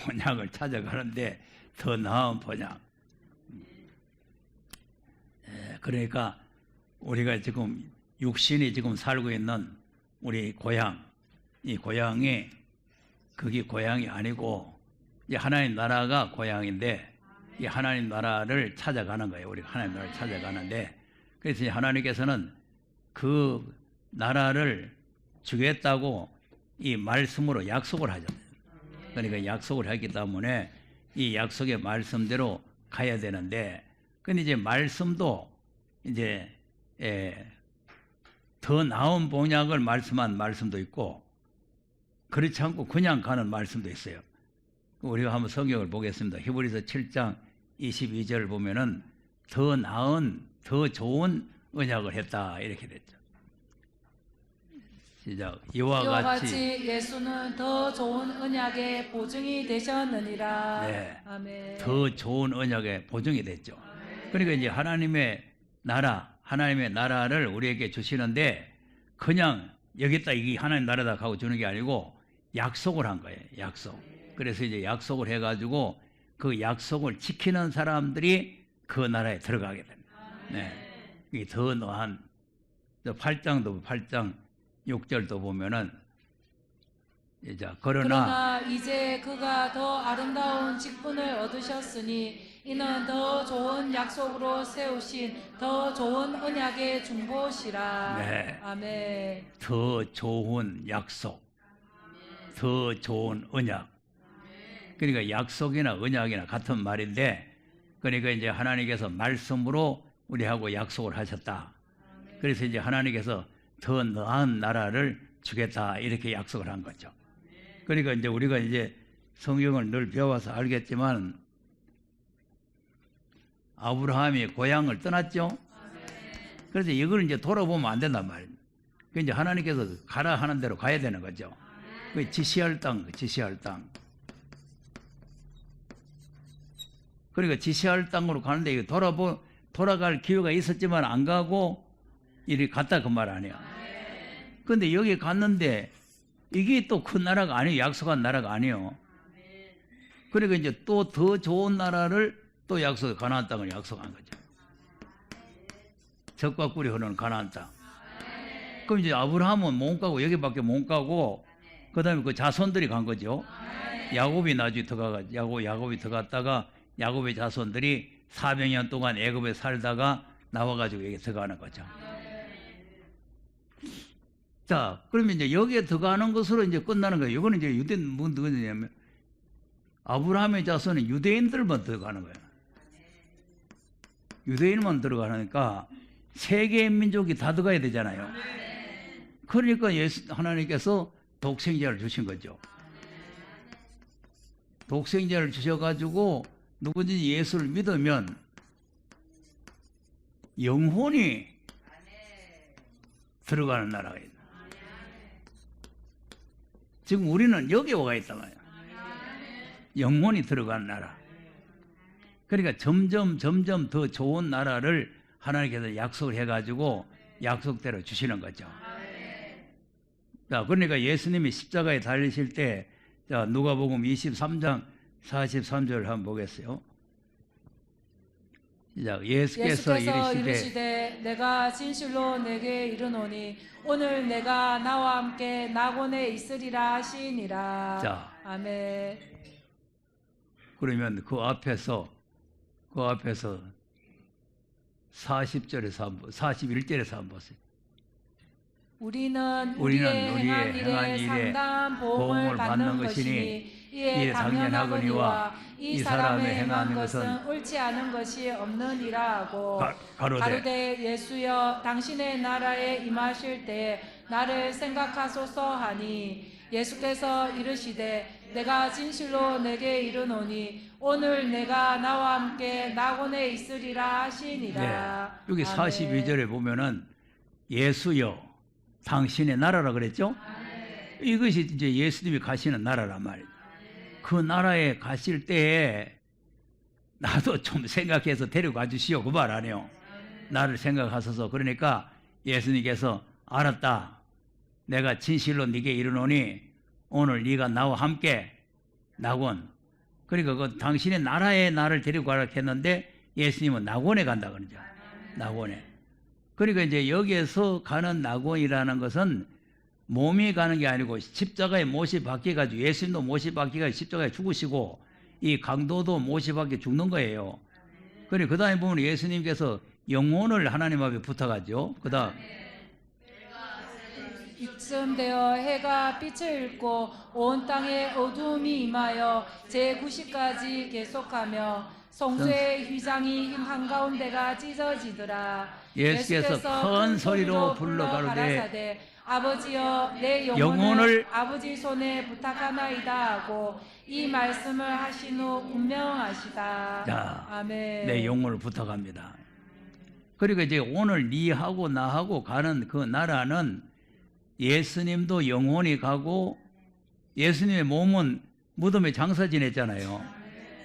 본향을 찾아가는데 더 나은 본향. 그러니까 우리가 지금 육신이 지금 살고 있는 우리 고향, 이 고향이 그게 고향이 아니고 이 하나님 나라가 고향인데 이 하나님 나라를 찾아가는 거예요. 우리가 하나님 나라를 찾아가는데, 그래서 하나님께서는 그 나라를 주겠다고 이 말씀으로 약속을 하잖아요. 그러니까 약속을 했기 때문에 이 약속의 말씀대로 가야 되는데, 근데 이제 말씀도 이제 더 나은 본향을 말씀한 말씀도 있고 그렇지 않고 그냥 가는 말씀도 있어요. 우리가 한번 성경을 보겠습니다. 히브리서 7장 22절 보면은 더 나은 더 좋은 언약을 했다 이렇게 됐죠. 시작. 이와 같이 예수는 더 좋은 언약의 보증이 되셨느니라. 네, 아멘. 더 좋은 언약의 보증이 됐죠. 그러니까 이제 하나님의 나라, 하나님의 나라를 우리에게 주시는데 그냥 여기다 이게 하나님 나라다 하고 주는 게 아니고 약속을 한 거예요. 약속. 그래서 이제 약속을 해가지고 그 약속을 지키는 사람들이 그 나라에 들어가게 됩니다. 네. 이게 더 나은 8장 6절도 보면은 이제 그러나 이제 그가 더 아름다운 직분을 얻으셨으니 이는 더 좋은 약속으로 세우신 더 좋은 언약의 중보시라. 네. 아멘. 더 좋은 약속, 더 좋은 언약. 그러니까 약속이나 언약이나 같은 말인데, 그러니까 이제 하나님께서 말씀으로 우리하고 약속을 하셨다. 그래서 이제 하나님께서 더 나은 나라를 주겠다 이렇게 약속을 한 거죠. 그러니까 이제 우리가 이제 성경을 늘 배워서 알겠지만 아브라함이 고향을 떠났죠. 그래서 이걸 이제 돌아보면 안 된단 말이에요. 그 이제 하나님께서 가라 하는 대로 가야 되는 거죠. 그 지시할 땅. 그러니까 지시할 땅으로 가는데 이거 돌아갈 기회가 있었지만 안 가고 이리 갔다 그 말 아니야. 근데 여기 갔는데 이게 또 큰 나라가 아니에요. 약속한 나라가 아니에요. 그러니까 이제 또 더 좋은 나라를 또 가나안 땅을 약속한 거죠. 젖과 꿀이 흐르는 가나안 땅. 그럼 이제 아브라함은 못 가고 여기밖에 못 가고 그다음에 그 자손들이 간 거죠. 야곱이 나중에 야곱이 들어갔다가 야곱의 자손들이 400년 동안 애굽에 살다가 나와가지고 여기 들어가는 거죠. 자, 그러면 이제 여기에 들어가는 것으로 이제 끝나는 거예요. 이거는 이제 유대인 누구냐면 아브라함의 자손은 유대인들만 들어가는 거예요. 유대인만 들어가니까 세계 민족이 다 들어가야 되잖아요. 그러니까 하나님께서 독생자를 주신 거죠. 독생자를 주셔가지고 누구든지 예수를 믿으면 영혼이 들어가는 나라가 있다. 지금 우리는 여기 와 있단 말이야. 영혼이 들어가는 나라. 그러니까 점점 더 좋은 나라를 하나님께서 약속을 해가지고 약속대로 주시는 거죠. 자, 그러니까 예수님이 십자가에 달리실 때, 자, 누가복음 23장 43절 한번 보겠어요. 시작. 예수께서 이르시되 내가 진실로 내게 이르노니 오늘 내가 나와 함께 낙원에 있으리라 하시니라. 자, 아멘. 그러면 그 앞에서 40절에서 한번 41절에서 한번 보세요. 우리는 우리의 행한 일에 상당한 보험을 받는 것이니 이에 당연하거니와 이 사람의 행한 것은 옳지 않은 것이 없느니라 하고 가로되 예수여 당신의 나라에 임하실 때 나를 생각하소서 하니 예수께서 이르시되 내가 진실로 내게 이르노니 오늘 내가 나와 함께 낙원에 있으리라 하시니라. 네, 여기 42절에 보면은 예수여 당신의 나라라 그랬죠? 이것이 이제 예수님이 가시는 나라란 말이에요. 그 나라에 가실 때에 나도 좀 생각해서 데려가 주시오 그 말 아니에요. 나를 생각하소서. 그러니까 예수님께서 알았다. 내가 진실로 네게 이르노니 오늘 네가 나와 함께 낙원 그러니까 그 당신의 나라에 나를 데리고 가라 했는데 예수님은 낙원에 간다 그러죠. 낙원에. 그러니까 이제 여기에서 가는 낙원이라는 것은 몸이 가는 게 아니고 십자가에 못이 박혀가지고 예수님도 못이 박혀가지고 십자가에 죽으시고 이 강도도 못이 박혀 죽는 거예요. 그리고 그 다음에 보면 예수님께서 영혼을 하나님 앞에 부탁하죠. 그 다음 이쯤 되어 해가 빛을 잃고 온 땅에 어두움이 임하여 제90까지 계속하며 성소의 휘장이 힘 한가운데가 찢어지더라. 예수께서 큰 소리로 불러 가로되 아버지여 내 영혼을 아버지 손에 부탁하나이다 하고 이 말씀을 하신 후 운명하시다. 자, 아멘. 내 영혼을 부탁합니다. 그리고 이제 오늘 니하고 나하고 가는 그 나라는 예수님도 영혼이 가고 예수님의 몸은 무덤에 장사 지냈잖아요.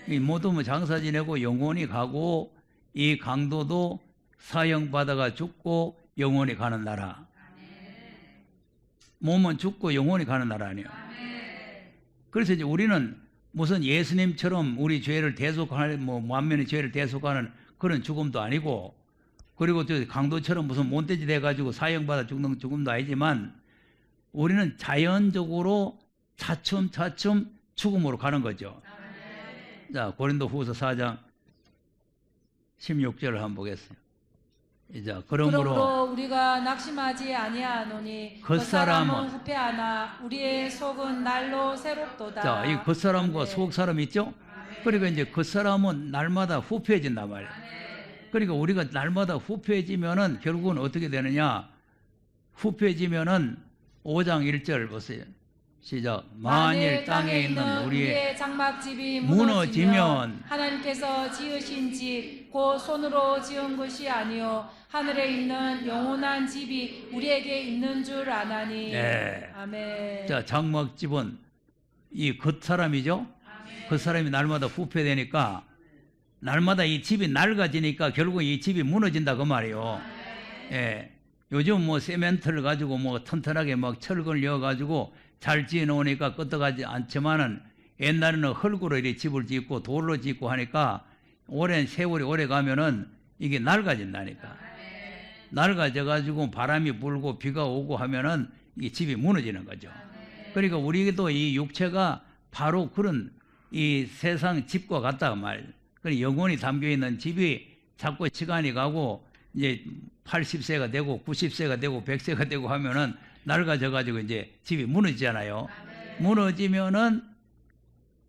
이 무덤에 장사 지내고 영혼이 가고 이 강도도 사형받아가 죽고 영혼이 가는 나라. 몸은 죽고 영혼이 가는 나라 아니에요. 그래서 이제 우리는 무슨 예수님처럼 우리 죄를 대속하는 만면의 죄를 대속하는 그런 죽음도 아니고 그리고 저 강도처럼 무슨 몬돼지 돼가지고 사형받아 죽는 죽음도 아니지만 우리는 자연적으로 차츰차츰 죽음으로 가는 거죠. 자, 고린도후서 4장 16절을 한번 보겠습니다. 자, 그러므로 우리가 낙심하지 아니하노니 겉사람은 후패하나 우리의 속은 날로 새롭도다. 자, 이 겉사람과 속사람 있죠? 그러니까 이제 겉사람은 날마다 후패해진단 말이에요. 그러니까 우리가 날마다 후패해지면은 결국은 어떻게 되느냐? 후패해지면은 5장 1절 보세요. 시작. 만일 땅에 있는 우리의 장막집이 무너지면 하나님께서 지으신 집 곧 손으로 지은 것이 아니요 하늘에 있는 영원한 집이 우리에게 있는 줄 아나니. 네. 아멘. 자, 장막집은 이 겉사람이죠. 겉사람이 날마다 후패되니까 날마다 이 집이 낡아지니까 결국 이 집이 무너진다 그 말이에요. 예. 요즘 뭐 세멘트를 가지고 뭐 튼튼하게 막 철근을 넣어가지고 잘 지어 놓으니까 끄떡하지 않지만은 옛날에는 흙으로 이렇게 집을 짓고 돌로 짓고 하니까 오랜 세월이 오래 가면은 이게 낡아진다니까. 낡아져 가지고 바람이 불고 비가 오고 하면은 이 집이 무너지는 거죠. 그러니까 우리도 이 육체가 바로 그런 이 세상 집과 같다 말. 그 영혼이 담겨 있는 집이 자꾸 시간이 가고 이제 80세가 되고 90세가 되고 100세가 되고 하면은 낡아져 가지고 이제 집이 무너지잖아요. 무너지면은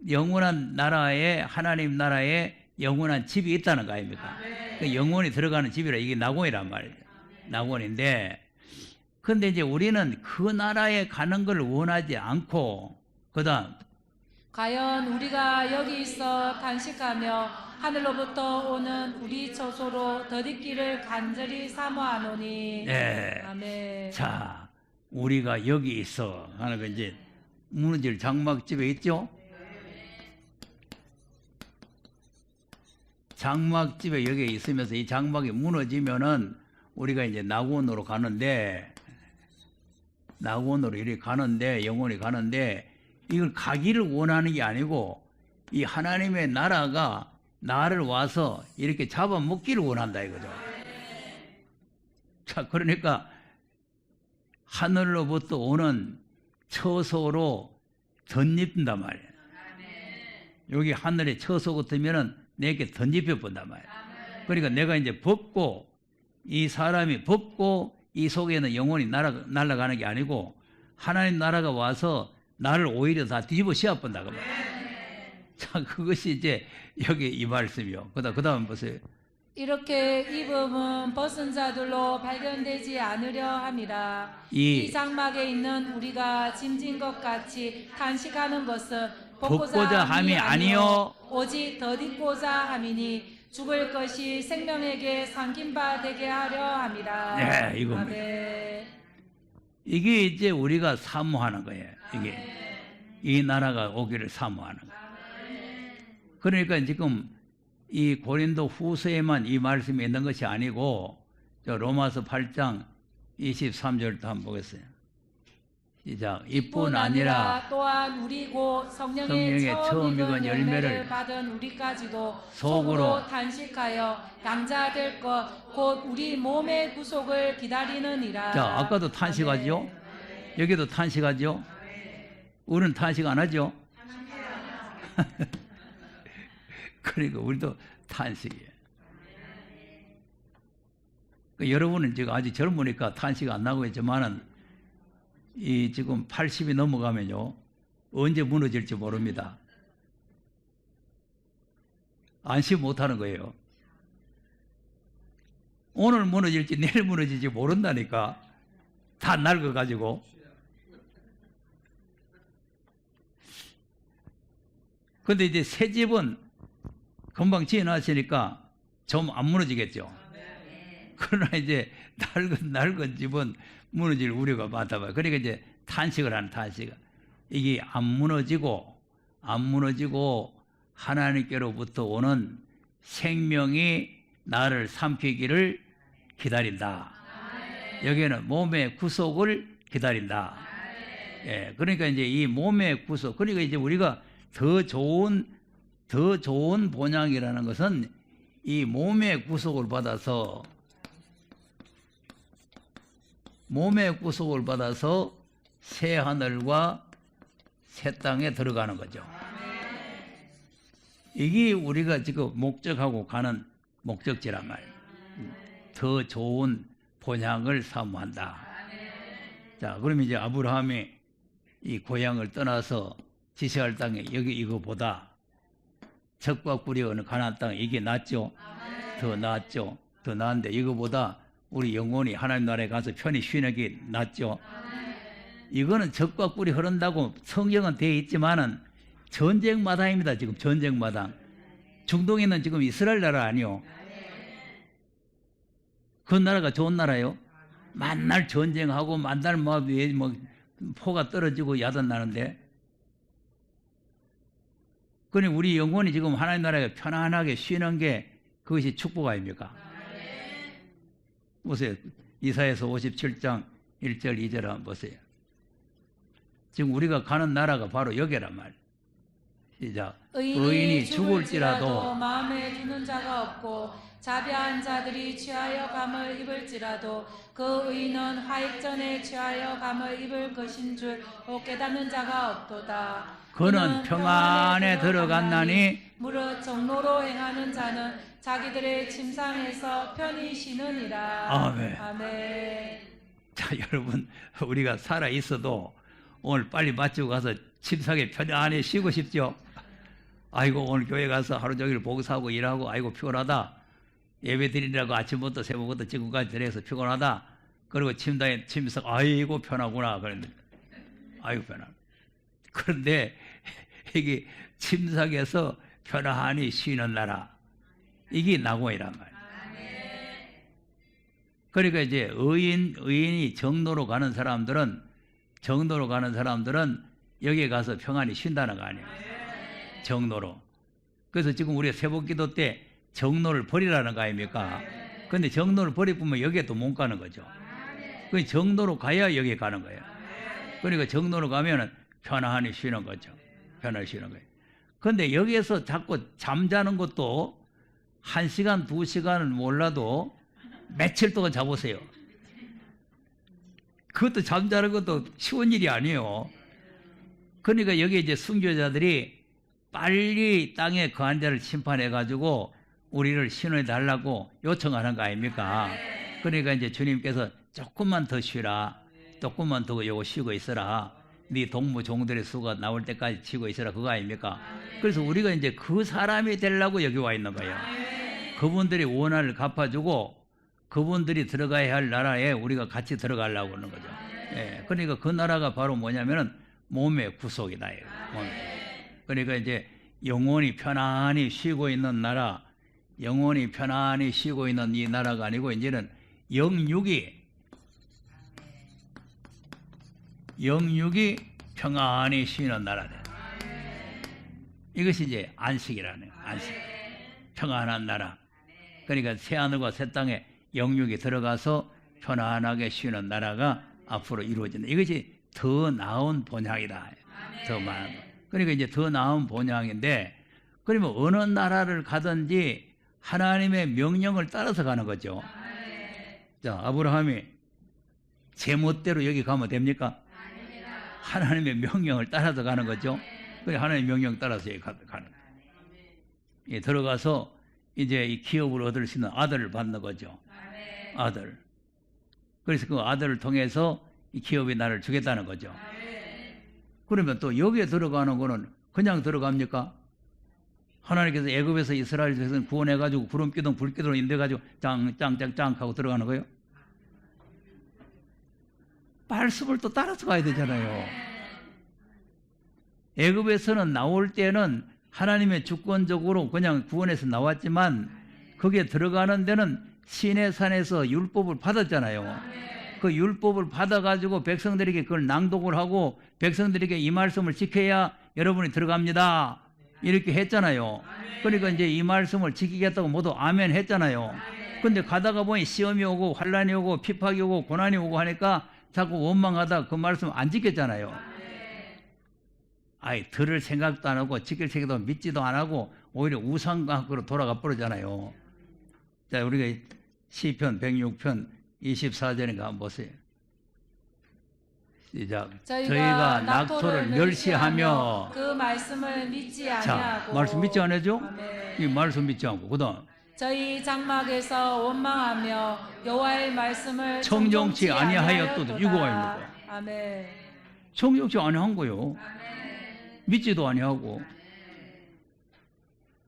영원한 나라에 하나님 나라에 영원한 집이 있다는 거 아닙니까? 그 영혼이 들어가는 집이라 이게 낙원이란 말이에요. 낙원인데 근데 이제 우리는 그 나라에 가는 걸 원하지 않고 그다음 과연 우리가 여기 있어 단식하며 하늘로부터 오는 우리 처소로 덧입기를 간절히 사모하노니. 네. 아멘. 자, 우리가 여기 있어 하는 거 이제 무너질 장막집에 있죠? 장막집에 여기 있으면서 이 장막이 무너지면은 우리가 이제 낙원으로 가는데 낙원으로 이렇게 가는데 영혼이 가는데 이걸 가기를 원하는 게 아니고 이 하나님의 나라가 나를 와서 이렇게 잡아먹기를 원한다 이거죠. 자, 그러니까 하늘로부터 오는 처소로 덧입는단 말이에요. 여기 하늘에 처소 같으면은 내게 덧입혀 본단 말이에요. 그러니까 내가 이제 벗고 이 사람이 벗고 이 속에는 영혼이 날아가는 게 아니고 하나님 나라가 와서 나를 오히려 다 뒤집어 씌워본다 그 말이에요. 자, 그것이 이제 여기 이 말씀이요. 그다음 보세요. 이렇게 입음은 벗은 자들로 발견되지 않으려 함이라. 이 장막에 있는 우리가 짐진 것 같이 단식하는 것은 벗고자 함이 아니요 오직 덧입고자 함이니 죽을 것이 생명에게 삼킨 바 되게 하려 함이라. 네, 이겁니다. 이게 이제 우리가 사모하는 거예요. 이게 이 나라가 오기를 사모하는 거예요. 그러니까 지금 이 고린도 후서에만 이 말씀이 있는 것이 아니고 저 로마서 8장 23절도 한번 보겠어요. 시작. 이뿐 아니라 또한 우리 곧 성령의 성령의 처음 처음 익은 열매를 열매를 받은 우리까지도 속으로 속으로 탄식하여 양자될 것 곧 우리 몸의 구속을 기다리느니라. 자, 아까도 탄식하죠? 여기도 탄식하죠? 우리는 탄식 안 하죠? 그러니까 우리도 탄식이에요. 여러분은 지금 아직 젊으니까 탄식 안 나고 있지만은 이 지금 80이 넘어가면요 언제 무너질지 모릅니다. 안심 못하는 거예요. 오늘 무너질지 내일 무너질지 모른다니까. 다 낡아가지고. 근데 이제 새 집은 금방 지어놨으니까 좀 안 무너지겠죠. 그러나 이제 낡은 집은 무너질 우려가 많다 봐요. 그러니까 이제 탄식을 하는 탄식. 이게 안 무너지고 하나님께로부터 오는 생명이 나를 삼키기를 기다린다. 여기에는 몸의 구속을 기다린다. 예, 그러니까 이제 이 몸의 구속, 그러니까 이제 우리가 더 좋은 본향이라는 것은 이 몸의 구속을 받아서 새 하늘과 새 땅에 들어가는 거죠. 이게 우리가 지금 목적하고 가는 목적지란 말이에요. 더 좋은 본향을 사모한다. 자, 그러면 이제 아브라함이 이 고향을 떠나서 지시할 땅에 여기 이거보다 적과 꿀이 어느 가나안 땅 이게 낫죠? 더 낫죠? 더 나은데 이거보다 우리 영혼이 하나님 나라에 가서 편히 쉬는 게 낫죠? 이거는 적과 꿀이 흐른다고 성경은 되어 있지만은 전쟁 마당입니다. 지금 전쟁 마당. 중동에 있는 지금 이스라엘 나라 아니요? 그 나라가 좋은 나라요? 만날 전쟁하고 만날 뭐 포가 떨어지고 야단 나는데. 그러니 우리 영혼이 지금 하나님 나라에 편안하게 쉬는 게 그것이 축복 아닙니까? 보세요. 이사야서 57장 1절 2절 한번 보세요. 지금 우리가 가는 나라가 바로 여기란 말이에요. 시작. 의인이 죽을지라도 마음에 두는 자가 없고 자비한 자들이 취하여 감을 입을지라도 그 의인은 화익전에 취하여 감을 입을 것인 줄 깨닫는 자가 없도다. 그는 평안에 들어갔나니 무릇 정로로 행하는 자는 자기들의 침상에서 편히 쉬느니라. 아멘. 아멘. 자, 여러분, 우리가 살아 있어도 오늘 빨리 마치고 가서 침상에 편안히 쉬고 싶죠? 아이고, 오늘 교회 가서 하루 종일 봉사하고 일하고 아이고 피곤하다. 예배 드리라고 아침부터 새벽부터 지금까지 들어서 피곤하다. 그리고 침상 아이고 편하구나. 그랬는데 아이고 편하. 그런데 이게 침상에서 편안히 쉬는 나라, 이게 낙원이란 말이에요. 그러니까 이제 의인이 정로로 가는 사람들은 여기에 가서 평안히 쉰다는 거 아니에요. 정로로. 그래서 지금 우리가 새벽기도 때 정로를 버리라는 거 아닙니까? 근데 정로를 버리면 여기에 또 못 가는 거죠. 그 정로로 가야 여기에 가는 거예요. 그러니까 정로로 가면은 편안히 쉬는 거죠. 편안히 쉬는 거예요. 근데 여기에서 자꾸 잠자는 것도 1시간, 2시간은 몰라도 며칠 동안 자보세요. 그것도 잠자는 것도 쉬운 일이 아니에요. 그러니까 여기 이제 순교자들이 빨리 땅에 거한 자를 심판해가지고 우리를 신원해 달라고 요청하는 거 아닙니까? 그러니까 이제 주님께서 조금만 더 쉬라. 조금만 더 요거 쉬고 있어라. 네 동무 종들의 수가 나올 때까지 쉬고 있어라. 그거 아닙니까? 그래서 우리가 이제 그 사람이 되려고 여기 와 있는 거예요. 그분들이 원한을 갚아주고 그분들이 들어가야 할 나라에 우리가 같이 들어가려고 하는 거죠. 예, 그러니까 그 나라가 바로 뭐냐면은 몸의 구속이다. 그러니까 이제 영혼이 편안히 쉬고 있는 나라, 영혼이 편안히 쉬고 있는 이 나라가 아니고 이제는 영육이 평안히 쉬는 나라다. 이것이 이제 안식이라는 안식. 평안한 나라. 그러니까 새하늘과 새 땅에 영육이 들어가서 편안하게 쉬는 나라가 앞으로 이루어진다. 이것이 더 나은 본향이다. 더 많은. 그러니까 이제 더 나은 본향인데, 그러면 어느 나라를 가든지 하나님의 명령을 따라서 가는 거죠. 자, 아브라함이 제멋대로 여기 가면 됩니까? 하나님의 명령을 따라서 가는 거죠. 그래 하나님의 명령 따라서 여기 가는 거예요. 예, 들어가서 이제 이 기업을 얻을 수 있는 아들을 받는 거죠. 아들. 그래서 그 아들을 통해서 이 기업이 나를 주겠다는 거죠. 그러면 또 여기에 들어가는 거는 그냥 들어갑니까? 하나님께서 애굽에서 이스라엘 백성을 구원해가지고 구름기둥 불기둥으로 인도해가지고 짱짱짱짱 하고 들어가는 거예요? 말씀을 또 따라서 가야 되잖아요. 애굽에서는 나올 때는 하나님의 주권적으로 그냥 구원해서 나왔지만 거기에 들어가는 데는 시내산에서 율법을 받았잖아요. 그 율법을 받아가지고 백성들에게 그걸 낭독을 하고 백성들에게 이 말씀을 지켜야 여러분이 들어갑니다. 이렇게 했잖아요. 그러니까 이제 이 말씀을 지키겠다고 모두 아멘 했잖아요. 근데 가다가 보니 시험이 오고 환란이 오고 핍박이 오고 고난이 오고 하니까 자꾸 원망하다 그 말씀 안 지켰잖아요. 아이, 들을 생각도 안 하고 지킬 생각도 믿지도 안 하고 오히려 우상각으로 돌아가 버리잖아요. 자, 우리가 시편 106편 24절인가 한번 보세요. 시작. 저희가 낙토를 멸시하며 그 말씀을 믿지 아니하고. 자, 말씀 믿지 않아죠? 이 말씀 믿지 않고 그다음 저희 장막에서 원망하며 여호와의 말씀을 청정치 아니하였도다. 이거 아닙니까? 아멘. 청정치 아니한 거요. 믿지도 아니하고.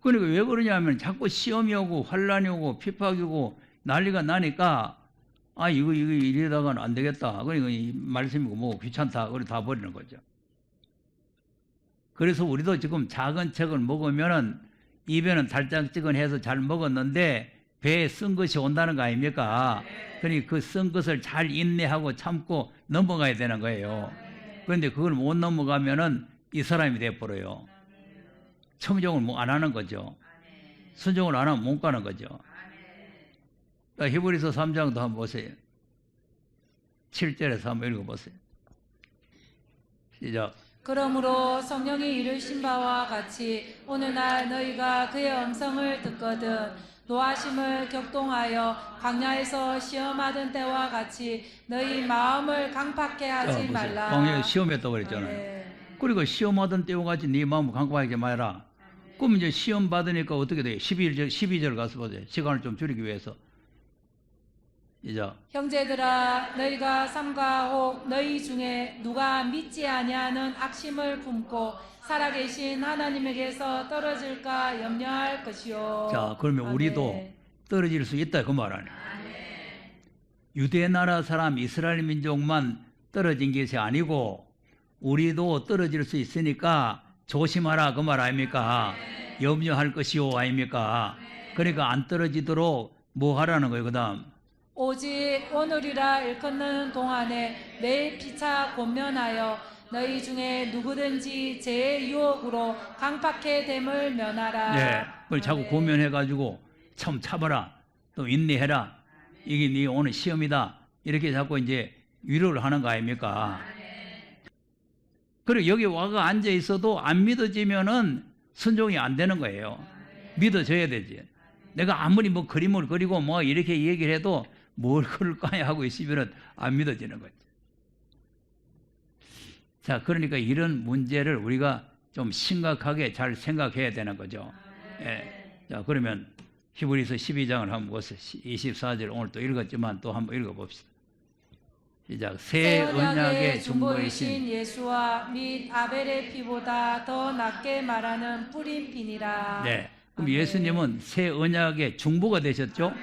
그러니까 왜 그러냐면 자꾸 시험이 오고 환란이 오고 핍박이 오고 난리가 나니까 아 이거 이러다가는 안 되겠다. 그러니까 이 말씀이고 뭐 귀찮다. 그래 다 버리는 거죠. 그래서 우리도 지금 작은 책을 먹으면은 입에는 달짝지근해서 잘 먹었는데 배에 쓴 것이 온다는 거 아닙니까? 그러니 그 쓴 것을 잘 인내하고 참고 넘어가야 되는 거예요. 그런데 그걸 못 넘어가면은 이 사람이 돼버려요. 청정을 안 하는 거죠. 순종을 안 하면 못 가는 거죠. 히브리서 3장도 한번 보세요. 7절에서 한번 읽어보세요. 시작. 그러므로 성령이 이르신 바와 같이 오늘날 너희가 그의 음성을 듣거든 노하심을 격동하여 광야에서 시험하던 때와 같이 너희 마음을 강팍해 하지 말라. 광야에 시험했다고 그랬잖아요. 그리고 시험하던 때와 같이 네 마음을 강팍하지 말라. 그럼 이제 시험 받으니까 어떻게 돼요? 12절 가서 보세요. 시간을 좀 줄이기 위해서. 이제 형제들아 너희가 삼가 혹 너희 중에 누가 믿지 아니하는 악심을 품고 살아계신 하나님에게서 떨어질까 염려할 것이요. 자, 그러면 아멘. 우리도 떨어질 수 있다 그 말 아니에요. 유대 나라 사람 이스라엘 민족만 떨어진 것이 아니고 우리도 떨어질 수 있으니까 조심하라 그 말 아닙니까? 염려할 것이요 아닙니까? 그러니까 안 떨어지도록 뭐 하라는 거예요. 그다음 오직 오늘이라 일컫는 동안에 매일 피차 권면하여 너희 중에 누구든지 죄의 유혹으로 강팍해 됨을 면하라. 네, 그걸 자꾸 고면해가지고 참 참아라, 또 인내해라. 이게 네 오늘 시험이다. 이렇게 자꾸 이제 위로를 하는 거 아닙니까? 그리고 여기 와가 앉아 있어도 안 믿어지면은 순종이 안 되는 거예요. 믿어져야 되지. 내가 아무리 뭐 그림을 그리고 뭐 이렇게 얘기를 해도 뭘 그럴까야 하고 있으면은 안 믿어지는 거죠. 자, 그러니까 이런 문제를 우리가 좀 심각하게 잘 생각해야 되는 거죠. 예. 자, 그러면 히브리서 12장을 한번 보세요. 24절 오늘 또 읽었지만 또 한번 읽어봅시다. 시작. 새 언약의 중보이신 예수와 및 아벨의 피보다 더 낫게 말하는 뿌린 피니라. 네. 그럼 예수님은 새 언약의 중보가 되셨죠?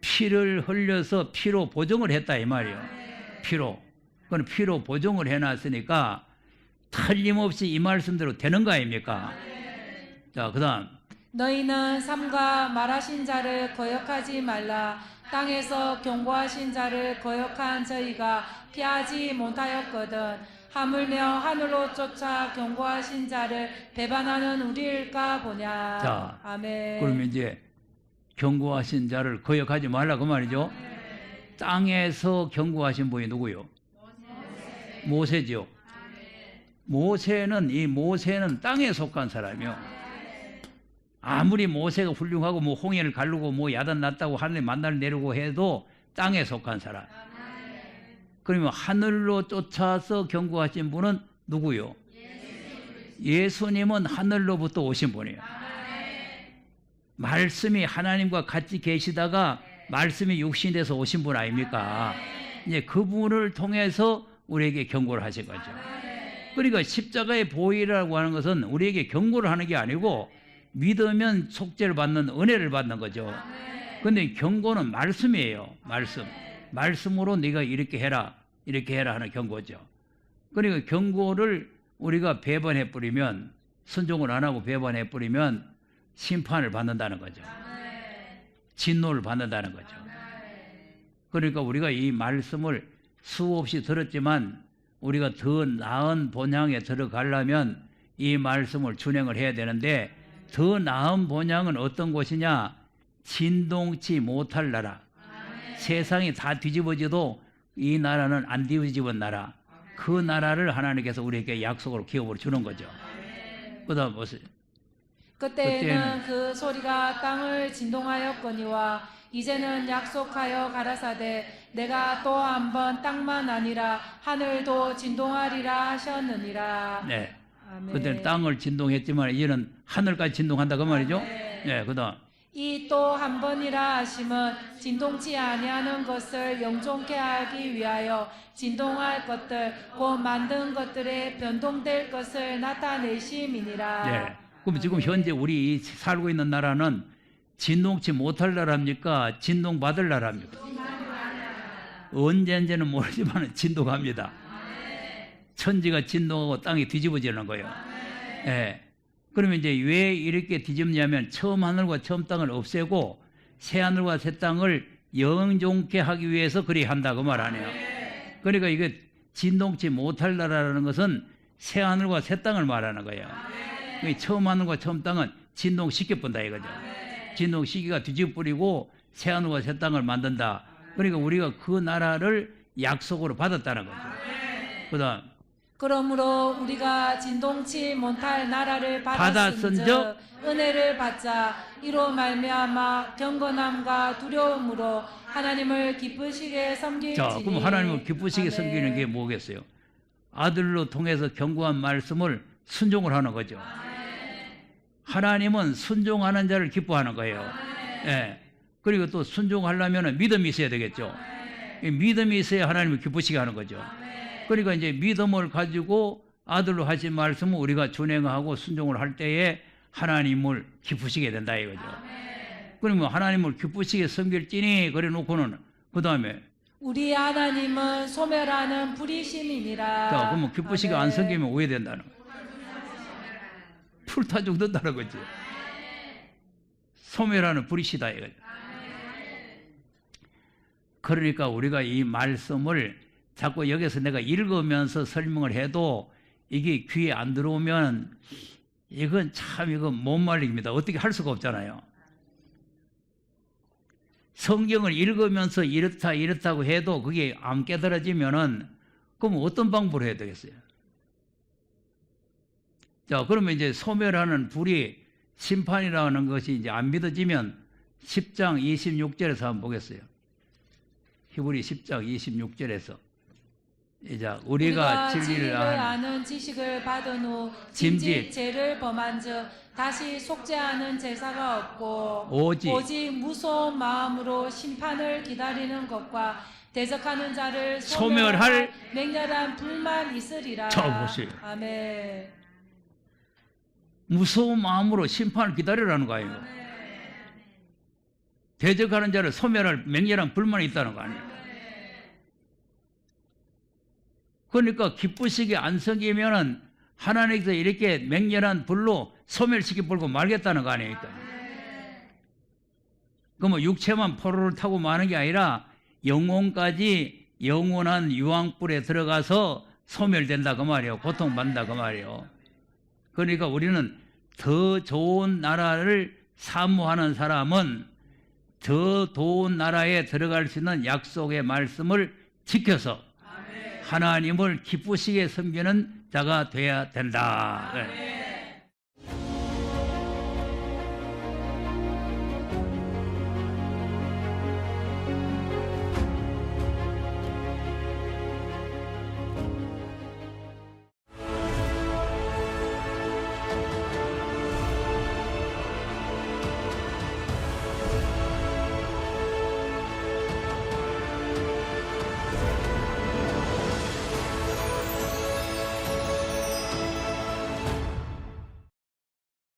피를 흘려서 피로 보정을 했다 이 말이에요. 피로. 그건 피로 보정을 해놨으니까 틀림없이 이 말씀대로 되는 거 아닙니까? 자, 그다음 너희는 삼가 말하신 자를 거역하지 말라. 땅에서 경고하신 자를 거역한 저희가 피하지 못하였거든. 하물며 하늘로 쫓아 경고하신 자를 배반하는 우리일까 보냐. 자, 아멘. 그러면 이제 경고하신 자를 거역하지 말라 그 말이죠. 땅에서 경고하신 분이 누구요? 모세죠. 모세는 땅에 속한 사람이요. 아무리 모세가 훌륭하고 뭐 홍해를 가르고 뭐 야단 났다고 하늘에 만나를 내리고 해도 땅에 속한 사람. 그러면 하늘로 쫓아서 경고하신 분은 누구요? 예수님은 하늘로부터 오신 분이에요. 말씀이 하나님과 같이 계시다가 말씀이 육신이 돼서 오신 분 아닙니까? 이제 그분을 통해서 우리에게 경고를 하신 거죠. 그러니까 십자가의 보혈이라고 하는 것은 우리에게 경고를 하는 게 아니고 믿으면 속죄를 받는 은혜를 받는 거죠. 그런데 경고는 말씀이에요. 말씀으로 네가 이렇게 해라 하는 경고죠. 그러니까 경고를 우리가 배반해 뿌리면, 순종을 안 하고 배반해 뿌리면 심판을 받는다는 거죠. 진노를 받는다는 거죠. 그러니까 우리가 이 말씀을 수없이 들었지만 우리가 더 나은 본향에 들어가려면 이 말씀을 준행을 해야 되는데, 더 나은 본향은 어떤 곳이냐? 진동치 못할 나라. 세상이 다 뒤집어져도 이 나라는 안 뒤집은 나라. 그 나라를 하나님께서 우리에게 약속으로 기업으로 주는 거죠. 그 다음 보세요. 그때는 그 소리가 땅을 진동하였거니와 이제는 약속하여 가라사대 내가 또 한 번 땅만 아니라 하늘도 진동하리라 하셨느니라. 네. 아멘. 그때는 땅을 진동했지만 이제는 하늘까지 진동한다 그 말이죠. 네. 그다음 이 또 한 번이라 하심은 진동치 아니하는 것을 영존케 하기 위하여 진동할 것들 곧 만든 것들에 변동될 것을 나타내심이니라. 네. 그럼 지금 현재 우리 살고 있는 나라는 진동치 못할 나라입니까? 진동받을 나라입니까? 언제는 모르지만 진동합니다. 천지가 진동하고 땅이 뒤집어지는 거예요. 예. 그러면 이제 왜 이렇게 뒤집냐면 처음 하늘과 처음 땅을 없애고 새 하늘과 새 땅을 영존케 하기 위해서 그리 한다 그 말 아니에요. 그러니까 이게 진동치 못할 나라라는 것은 새 하늘과 새 땅을 말하는 거예요. 처음 하늘과 처음 땅은 진동시켜 본다 이거죠. 진동시키가 뒤집어 버리고 새 하늘과 새 땅을 만든다. 그러니까 우리가 그 나라를 약속으로 받았다는 거죠. 그다음 그러므로 우리가 진동치 못할 나라를 받았은즉 은혜를 받자 이로 말미암아 경건함과 두려움으로 하나님을 기쁘시게 섬길지니. 자, 그럼 하나님을 기쁘시게 섬기는 게 뭐겠어요? 아들로 통해서 경고한 말씀을 순종을 하는 거죠. 하나님은 순종하는 자를 기뻐하는 거예요. 예. 그리고 또 순종하려면 믿음이 있어야 되겠죠. 믿음이 있어야 하나님을 기쁘시게 하는 거죠. 그러니까 이제 믿음을 가지고 아들로 하신 말씀을 우리가 준행하고 순종을 할 때에 하나님을 기쁘시게 된다 이거죠. 그러면 하나님을 기쁘시게 섬길지니 그래 놓고는 그 다음에 우리 하나님은 소멸하는 불이심이니라. 자, 그러면 기쁘시게 안 섬기면 오해된다는 거예요. 풀타 죽는다는 거지. 소멸하는 불이시다 이거죠. 그러니까 우리가 이 말씀을 자꾸 여기서 내가 읽으면서 설명을 해도 이게 귀에 안 들어오면 이건 못 말립니다. 어떻게 할 수가 없잖아요. 성경을 읽으면서 이렇다고 해도 그게 안 깨달아지면은 그럼 어떤 방법을 해야 되겠어요? 자, 그러면 이제 소멸하는 불이 심판이라는 것이 이제 안 믿어지면 10장 26절에서 한번 보겠어요. 히브리 10장 26절에서 이제 우리가 진리를 아는 지식을 받은 후 짐짓 죄를 범한즉 다시 속죄하는 제사가 없고 오직 무서운 마음으로 심판을 기다리는 것과 대적하는 자를 소멸할 맹렬한 불만 있으리라. 자, 보세요. 아멘. 무서운 마음으로 심판을 기다리라는 거 아니에요. 대적하는 자를 소멸할 맹렬한 불만이 있다는 거 아니에요. 그러니까 기쁘시게 안 섬기면은 하나님께서 이렇게 맹렬한 불로 소멸시켜 버리고 말겠다는 거 아닙니까? 그러면 육체만 포로를 타고 마는 게 아니라 영혼까지 영원한 유황불에 들어가서 소멸된다 그 말이에요. 고통받는다 그 말이에요. 그러니까 우리는 더 좋은 나라를 사모하는 사람은 더 좋은 나라에 들어갈 수 있는 약속의 말씀을 지켜서 하나님을 기쁘시게 섬기는 자가 되어야 된다.